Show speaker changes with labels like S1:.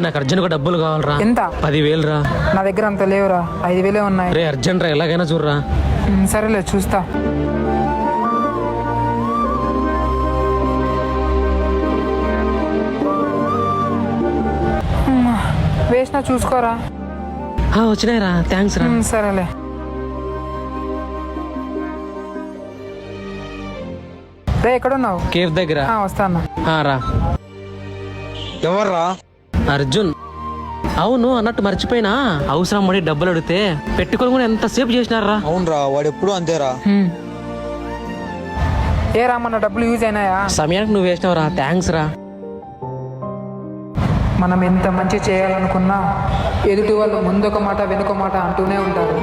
S1: నాకు అర్జెంట్ గా డబ్బులు కావాలరా.
S2: ఎంత?
S1: 10,000 రా.
S2: నా దగ్గర అంత లేవురా, 5,000 ఉన్నాయి.
S1: రే అర్జెంట్ రా, ఎలాగైనా చూడరా.
S2: సరేలే చూస్తా. వేసినా చూసుకోరా.
S1: వచ్చినాయిరా, థ్యాంక్స్ రా.
S2: సరేలే. రే ఎక్కడున్నావు?
S1: కేఫ్ దగ్గర.
S2: వస్తాను.
S1: రా.
S3: ఎవర్రా?
S1: అర్జున్. అవును అన్నట్టు మర్చిపోయినా, అవసరం పడి డబ్బులు అడిగితే పెట్టుకొని కూడా ఎంతసేపు చేసినారా.
S3: అవునరా, వాడు ఎప్పుడు అంతేరా.
S2: ఏ రామన్న డబ్బులు యూజ్ అయినాయా?
S1: సమయానికి నువ్వు వేసినావురా, థ్యాంక్స్ రా.
S2: మనం ఎంత మంచి చేయాలనుకున్నా ఎదుటి వాళ్ళు ముందొక మాట వెనుక మాట అంటూనే ఉంటారు.